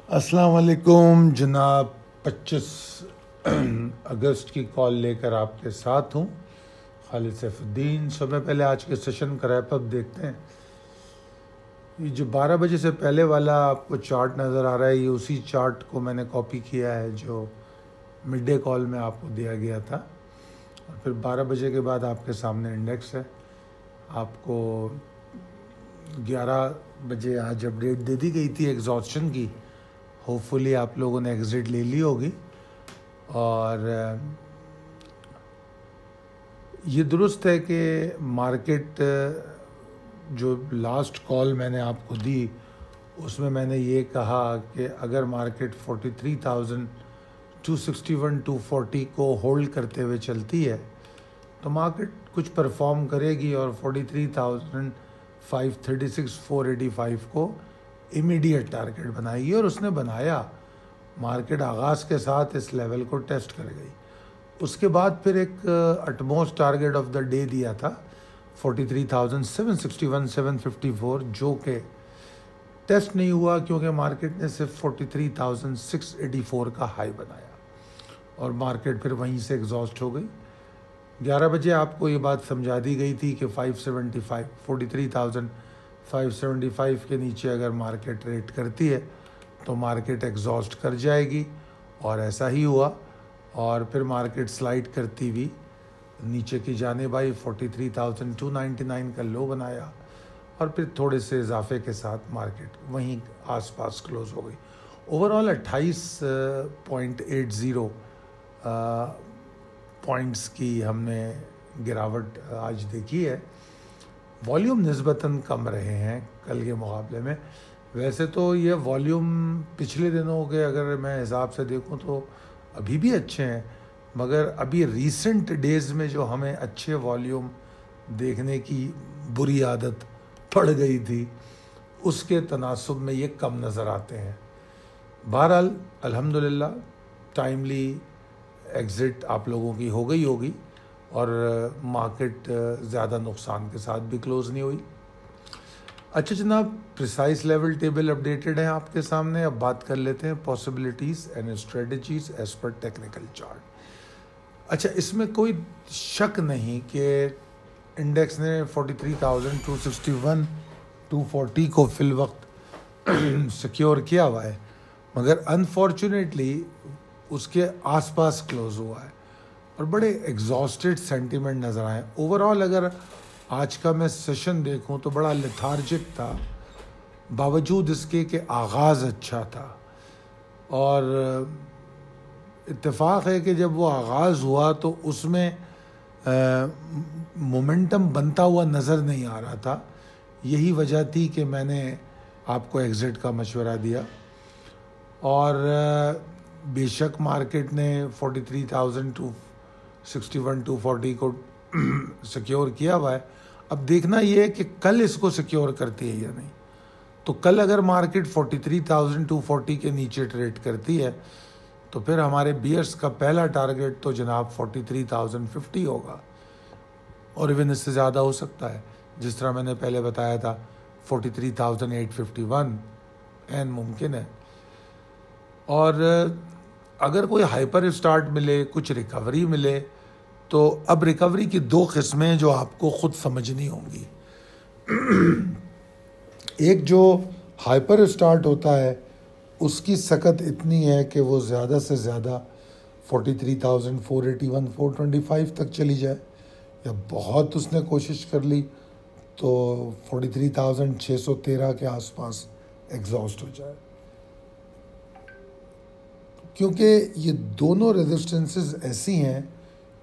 अस्सलाम वालेकुम जनाब। 25 अगस्त की कॉल लेकर आपके साथ हूँ, खालिद सैफुद्दीन। सबसे पहले आज के सेशन का रैप अप देखते हैं। ये जो 12 बजे से पहले वाला आपको चार्ट नज़र आ रहा है, ये उसी चार्ट को मैंने कॉपी किया है जो मिड डे कॉल में आपको दिया गया था। और फिर 12 बजे के बाद आपके सामने इंडेक्स है। आपको 11 बजे आज अपडेट दे दी गई थी एग्जॉस्शन की। होपफुली आप लोगों ने एग्ज़िट ले ली होगी। और ये दुरुस्त है कि मार्केट जो लास्ट कॉल मैंने आपको दी उसमें मैंने ये कहा कि अगर मार्केट 43,261 240 को होल्ड करते हुए चलती है तो मार्केट कुछ परफॉर्म करेगी और 43,536 485 को इमीडिएट टारगेट बनाएगी। और उसने बनाया। मार्केट आगाज़ के साथ इस लेवल को टेस्ट कर गई। उसके बाद फिर एक utmost target of the day दिया था 43,761 754, जो कि टेस्ट नहीं हुआ क्योंकि मार्केट ने सिर्फ 43,684 का हाई बनाया और मार्केट फिर वहीं से एग्जॉस्ट हो गई। 11 बजे आपको ये बात समझा दी गई थी कि 43,575 के नीचे अगर मार्केट रेट करती है तो मार्केट एग्जॉस्ट कर जाएगी, और ऐसा ही हुआ। और फिर मार्केट स्लाइड करती हुई नीचे की जानिब आई, 43,299 का लो बनाया और फिर थोड़े से इजाफे के साथ मार्केट वहीं आसपास क्लोज हो गई। ओवरऑल 28.80 पॉइंट्स की हमने गिरावट आज देखी है। वॉल्यूम निस्बतन कम रहे हैं कल के मुकाबले में। वैसे तो ये वॉल्यूम पिछले दिनों के अगर मैं हिसाब से देखूं तो अभी भी अच्छे हैं, मगर अभी रीसेंट डेज़ में जो हमें अच्छे वॉल्यूम देखने की बुरी आदत पड़ गई थी उसके तनासुब में ये कम नज़र आते हैं। बहरहाल अल्हम्दुलिल्लाह टाइमली एग्ज़िट आप लोगों की हो गई होगी और मार्केट ज़्यादा नुकसान के साथ भी क्लोज़ नहीं हुई। अच्छा जनाब, प्रिसाइज लेवल टेबल अपडेटेड है आपके सामने। अब बात कर लेते हैं possibilities and strategies as per technical chart. अच्छा, इसमें कोई शक नहीं कि इंडेक्स ने 43,261 240 को फिल वक्त सिक्योर किया हुआ है, मगर अनफॉर्चुनेटली उसके आसपास क्लोज हुआ है और बड़े एग्जॉस्टेड सेंटीमेंट नज़र आए। ओवरऑल अगर आज का मैं सेशन देखूं तो बड़ा लेथार्जिक था, बावजूद इसके कि आगाज़ अच्छा था। और इत्तेफाक है कि जब वो आगाज़ हुआ तो उसमें मोमेंटम बनता हुआ नज़र नहीं आ रहा था। यही वजह थी कि मैंने आपको एग्ज़िट का मशवरा दिया। और बेशक मार्केट ने 43,261 240 को सिक्योर किया हुआ है। अब देखना ये है कि कल इसको सिक्योर करती है या नहीं। तो कल अगर मार्केट 43,240 के नीचे ट्रेड करती है तो फिर हमारे बियर्स का पहला टारगेट तो जनाब 43,050 होगा, और इवन इससे ज़्यादा हो सकता है। जिस तरह मैंने पहले बताया था 43,851 एन मुमकिन है। और अगर कोई हाइपर स्टार्ट मिले, कुछ रिकवरी मिले, तो अब रिकवरी की दो किस्में जो आपको ख़ुद समझनी होंगी। एक जो हाइपर स्टार्ट होता है उसकी सकत इतनी है कि वो ज़्यादा से ज़्यादा 43,481 425 तक चली जाए, या बहुत उसने कोशिश कर ली तो 43,613 के आसपास एग्जॉस्ट हो जाए, क्योंकि ये दोनों रेजिस्टेंसेस ऐसी हैं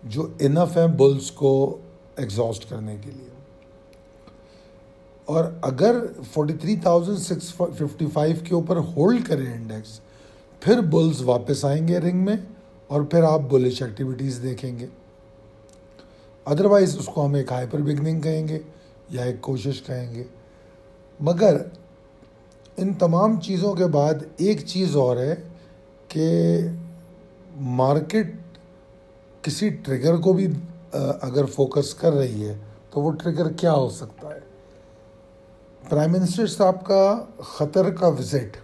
जो इनफ हैं बुल्स को एग्जॉस्ट करने के लिए। और अगर 43,655 के ऊपर होल्ड करें इंडेक्स, फिर बुल्स वापस आएंगे रिंग में और फिर आप बुलिश एक्टिविटीज़ देखेंगे। अदरवाइज़ उसको हम एक हाइपर बिगनिंग कहेंगे या एक कोशिश कहेंगे। मगर इन तमाम चीज़ों के बाद एक चीज़ और है कि मार्केट किसी ट्रिगर को भी अगर फोकस कर रही है तो वो ट्रिगर क्या हो सकता है। प्राइम मिनिस्टर साहब का ख़तर का विज़िट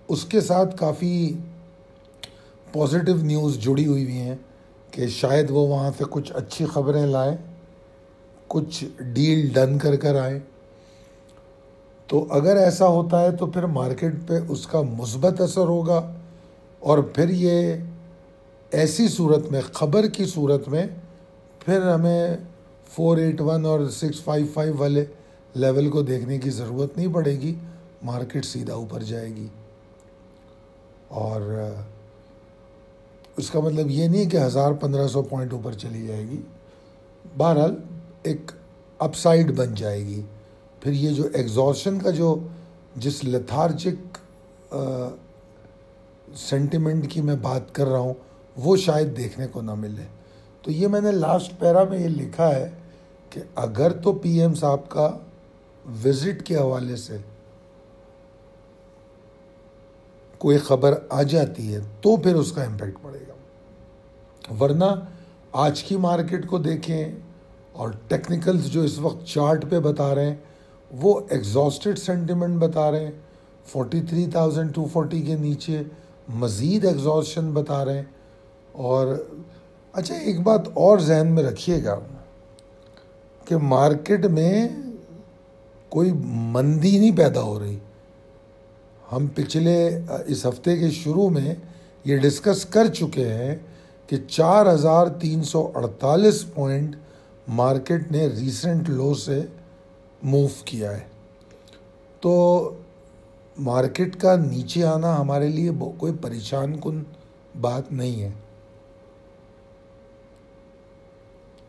उसके साथ काफ़ी पॉजिटिव न्यूज़ जुड़ी हुई हैं कि शायद वो वहाँ से कुछ अच्छी खबरें लाएं, कुछ डील डन कर आए। तो अगर ऐसा होता है तो फिर मार्केट पे उसका मुस्बत असर होगा, और फिर ये ऐसी सूरत में, खबर की सूरत में, फिर हमें 481 और 655 वाले लेवल को देखने की ज़रूरत नहीं पड़ेगी, मार्केट सीधा ऊपर जाएगी। और उसका मतलब ये नहीं कि 1000-1500 पॉइंट ऊपर चली जाएगी, बहरहाल एक अपसाइड बन जाएगी। फिर ये जो एग्जॉर्शन का जिस लेथार्जिक सेंटिमेंट की मैं बात कर रहा हूँ वो शायद देखने को ना मिले। तो ये मैंने लास्ट पैरा में ये लिखा है कि अगर तो पीएम साहब का विजिट के हवाले से कोई ख़बर आ जाती है तो फिर उसका इम्पैक्ट पड़ेगा, वरना आज की मार्केट को देखें और टेक्निकल्स जो इस वक्त चार्ट पे बता रहे हैं वो एग्जॉस्टेड सेंटिमेंट बता रहे हैं। 43,240 के नीचे मज़ीद एग्जॉस्शन बता रहे हैं। और अच्छा, एक बात और जहन में रखिएगा कि मार्केट में कोई मंदी नहीं पैदा हो रही। हम पिछले इस हफ्ते के शुरू में ये डिस्कस कर चुके हैं कि 4,348 पॉइंट मार्केट ने रीसेंट लो से मूव किया है। तो मार्केट का नीचे आना हमारे लिए कोई परेशान कुन बात नहीं है।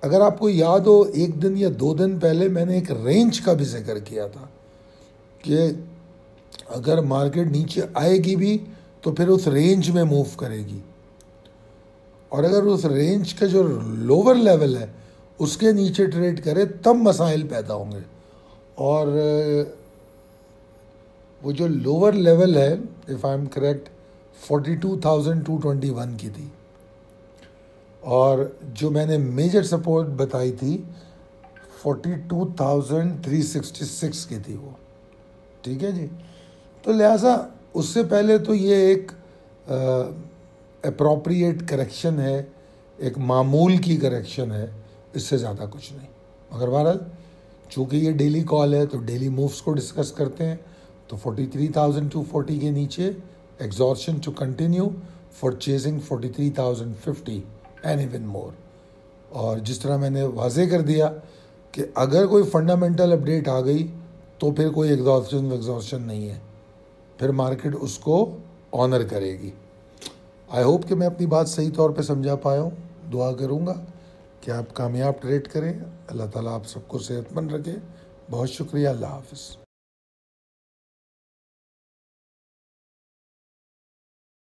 अगर आपको याद हो, एक दिन या 2 दिन पहले मैंने एक रेंज का भी जिक्र किया था कि अगर मार्केट नीचे आएगी भी तो फिर उस रेंज में मूव करेगी, और अगर उस रेंज का जो लोअर लेवल है उसके नीचे ट्रेड करे तब मसाइल पैदा होंगे। और वो जो लोअर लेवल है, इफ़ आई एम करेक्ट, 42,221 की थी, और जो मैंने मेजर सपोर्ट बताई थी 42,366 की थी वो। ठीक है जी। तो लिहाजा उससे पहले तो ये एक अप्रोप्रिएट करेक्शन है, एक मामूल की करेक्शन है, इससे ज़्यादा कुछ नहीं। मगर बहरहाल चूँकि ये डेली कॉल है तो डेली मूव्स को डिस्कस करते हैं। तो 43,240 के नीचे exhaustion to continue for chasing 43,050 and even more. और जिस तरह मैंने वाज़ेह कर दिया कि अगर कोई फंडामेंटल अपडेट आ गई तो फिर कोई एग्जॉर्शन नहीं है, फिर मार्केट उसको ऑनर करेगी। आई होप कि मैं अपनी बात सही तौर पे समझा पाया हूँ। दुआ करूँगा कि आप कामयाब ट्रेड करें। अल्लाह ताला आप सबको सेहतमंद रखे। बहुत शुक्रिया। अल्लाह हाफ़िज़।